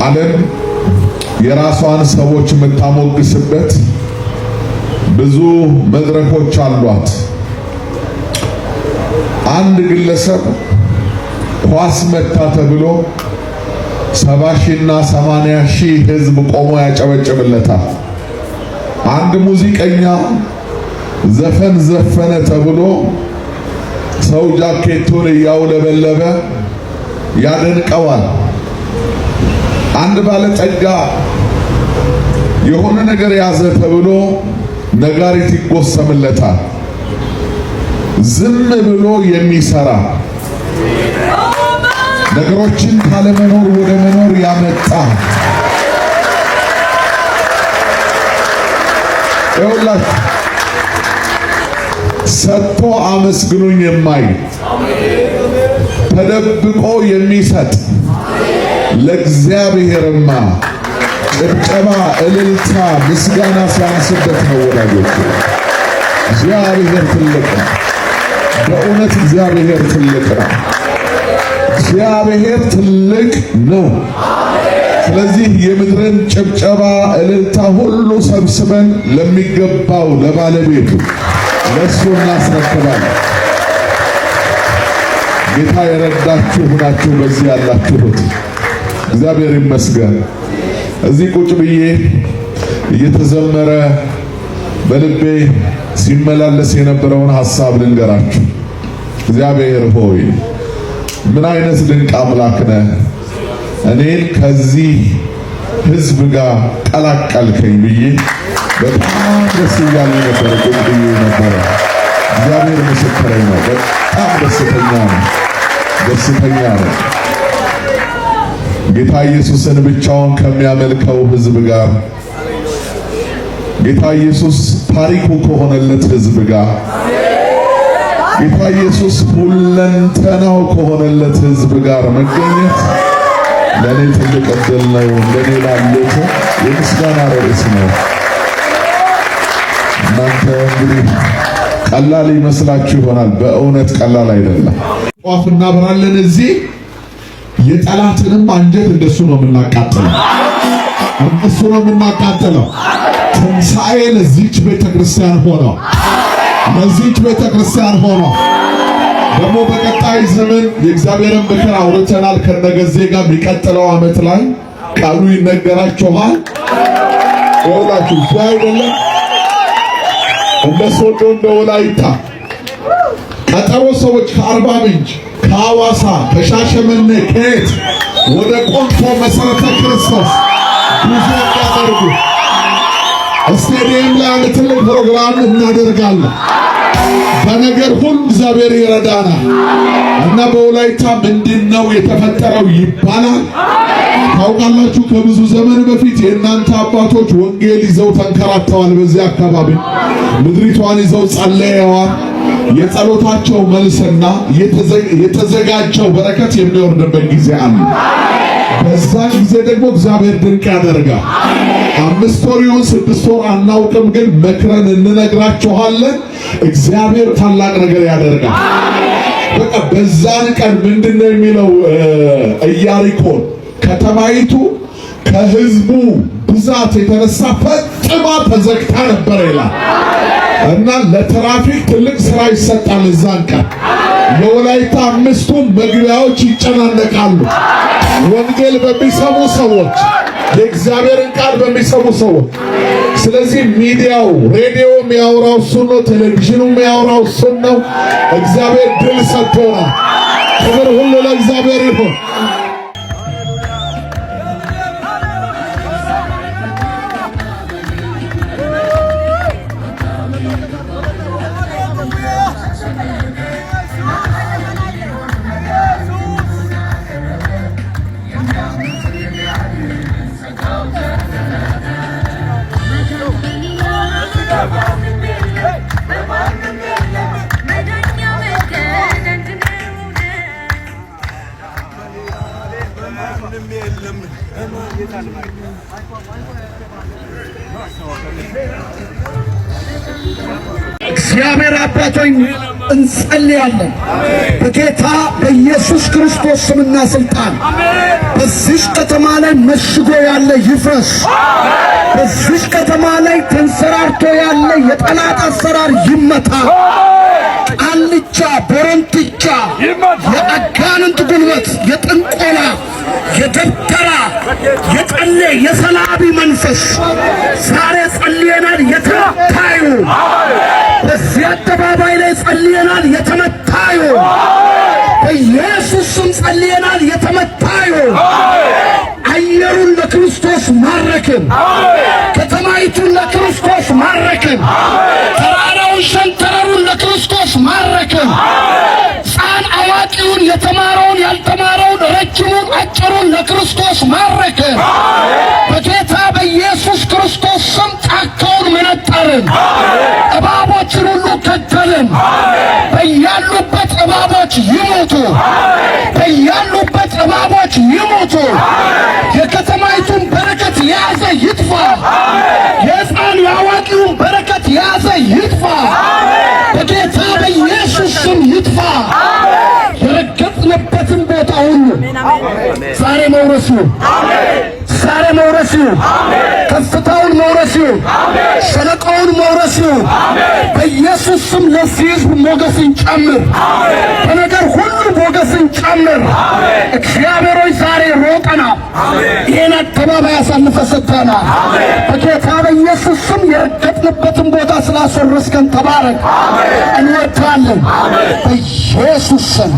ዓለም የራሷን ሰዎች የምታሞግስበት ብዙ መድረኮች አሏት። አንድ ግለሰብ ኳስ መታ ተብሎ 70,000 እና 80,000 ሕዝብ ቆሞ ያጨበጭብለታል። አንድ ሙዚቀኛ ዘፈን ዘፈነ ተብሎ ሰው ጃኬቱን እያውለበለበ ያደንቀዋል። አንድ ባለጠጋ የሆነ ነገር ያዘ ተብሎ ነጋሪት ይጎሰምለታል። ዝም ብሎ የሚሰራ ነገሮችን ካለመኖር ወደ መኖር ያመጣ ይኸውላችሁ ሰጥቶ አመስግኑኝ የማይ ተደብቆ የሚሰጥ ለእግዚአብሔርማ ጭብጨባ፣ እልልታ፣ ምስጋና ሲያንስበት ነው ወዳጆች። እግዚአብሔር ትልቅ ነው። በእውነት እግዚአብሔር ትልቅ ነው። እግዚአብሔር ትልቅ ነው። ስለዚህ የምድርን ጭብጨባ፣ እልልታ ሁሉ ሰብስበን ለሚገባው ለባለቤቱ ለእሱ እናስረክባለን። ጌታ የረዳችሁ ሁናችሁ በዚህ ያላችሁት እግዚአብሔር ይመስገን። እዚህ ቁጭ ብዬ እየተዘመረ በልቤ ሲመላለስ የነበረውን ሐሳብ ልንገራችሁ። እግዚአብሔር ሆይ ምን አይነት ድንቅ አምላክ ነህ! እኔን ከዚህ ሕዝብ ጋር ቀላቀልከኝ ብዬ በጣም ደስ እያለኝ ነበር። ቁጭ ብዬ ነበረ። እግዚአብሔር ምስክሬ ነው። በጣም ደስተኛ ነው። ጌታ ኢየሱስን ብቻውን ከሚያመልከው ሕዝብ ጋር፣ ጌታ ኢየሱስ ታሪኩ ከሆነለት ሕዝብ ጋር፣ ጌታ ኢየሱስ ሁለንተናው ከሆነለት ሕዝብ ጋር መገኘት ለኔ ትልቅ ዕድል ነው። ለኔ ላሉት የምስጋና ርዕስ ነው። እናንተ እንግዲህ ቀላል ይመስላችሁ ይሆናል። በእውነት ቀላል አይደለም። ጧፍ እናበራለን እዚህ የጠላትንም አንጀት እንደሱ ነው የምናቃጥለው። ትንሣኤ ለዚህች ቤተክርስቲያን ሆነው ደግሞ በቀጣይ ዘመን የእግዚአብሔርን ምክር አውርተናል ከነገዜ ጋር የሚቀጥለው ዓመት ላይ ቃሉ ይነገራችኋል። ወላችሁ አይደለም እንደ ሶዶ እንደ ወላይታ ቀጠሮ ሰዎች ከአርባ ምንጭ ከሐዋሳ ከሻሸመኔ ከየት ወደ ቆንቶ መሠረተ ክርስቶስ ጉዞ ያደርጉ ስቴዲየም ላይ አንድ ትልቅ ፕሮግራም እናደርጋለን። በነገር ሁሉ እግዚአብሔር ይረዳናል እና በወላይታ ምንድነው የተፈጠረው ይባላል። ታውቃላችሁ ከብዙ ዘመን በፊት የእናንተ አባቶች ወንጌል ይዘው ተንከራተዋል። በዚህ አካባቢ ምድሪቷን ይዘው ጸለየዋል። የጸሎታቸው መልስና የተዘጋጀው በረከት የሚወርድበት ጊዜ አለ። በዛ ጊዜ ደግሞ እግዚአብሔር ድንቅ ያደርጋል። 5 ወር ይሁን 6 ወር አናውቅም፣ ግን መክረን እንነግራችኋለን። እግዚአብሔር ታላቅ ነገር ያደርጋል። በቃ በዛን ቀን ምንድነው የሚለው ኢያሪኮን ከተማይቱ ከሕዝቡ ብዛት የተነሳ ፈጽማ ተዘግታ ነበር ይላል እና ለትራፊክ ትልቅ ስራ ይሰጣል። እዛን ቀን የወላይታ 5ቱ መግቢያዎች ይጨናነቃሉ። ወንጌል በሚሰሙ ሰዎች፣ የእግዚአብሔርን ቃል በሚሰሙ ሰዎች። ስለዚህ ሚዲያው ሬዲዮ የሚያወራው እሱን ነው። ቴሌቪዥኑ የሚያወራው እሱን ነው። እግዚአብሔር ድል ሰጥቶናል። ክብር ሁሉ ለእግዚአብሔር ይሁን። እግዚአብሔር አባቶኝ እንጸልያለን። በጌታ በኢየሱስ ክርስቶስ ስምና ስልጣን በዚህ ከተማ ላይ መሽጎ ያለ ይፍረስ። በዚህ ከተማ ላይ ተንሰራርቶ ያለ የጠላት አሰራር ይመታ። ቃልቻ ቦረንትቻ የአጋንንት ጉልበት የጥንቆላ የደብተራ የጠሌ የሰላቢ መንፈስ ዛሬ ጸልየናል የተመታዩ። በዚህ አደባባይ ላይ ጸልየናል የተመታዩ። በኢየሱስ ስም ጸልየናል የተመታዩ። አየሩን ለክርስቶስ ማረክን። ከተማይቱን ለክርስቶስ ማረክን። ተራራውን ሸንተረሩን ለክርስቶስ ማረክን። ሕፃን አዋቂውን የተማረውን ያልተማረውን ረጅሙን አጭሩን ለክርስቶስ ማረክን። በጌታ በኢየሱስ ክርስቶስ ስም ጫካውን መነጠርን። እባቦችን ሁሉ ገደልን። በያሉበት እባቦች ይሞቱ። በያሉበት እባቦች ይሞቱ። የከተማይቱን በረከት የያዘ ይጥፋ። የሕፃን የአዋቂውን በረከት የያዘ ይጥፋ። በጌታ በኢየሱስ ስም ይጥፋ። የረገጥንበትን ቦታ ሁሉ ዛሬ መውረስ ይሁን። ዛሬ መውረስ ይሁን። ከፍታውን መውረስ ይሁን። ሸለቆውን መውረስ ይሁን። በኢየሱስ ስም ለዚህ ሕዝብ ሞገስን ጨምር። በነገር ሁሉ ሞገስን ጨምር። እግዚአብሔር ሆይ ዛሬ ሮጠናል። ይህን አደባባይ አሳልፈ ሰጥተናል። በጌታ በኢየሱስ ስም የረገጥንበትን ቦታ ስላስወረስከን ተባረክ። እንወድሃለን በኢየሱስ ስም።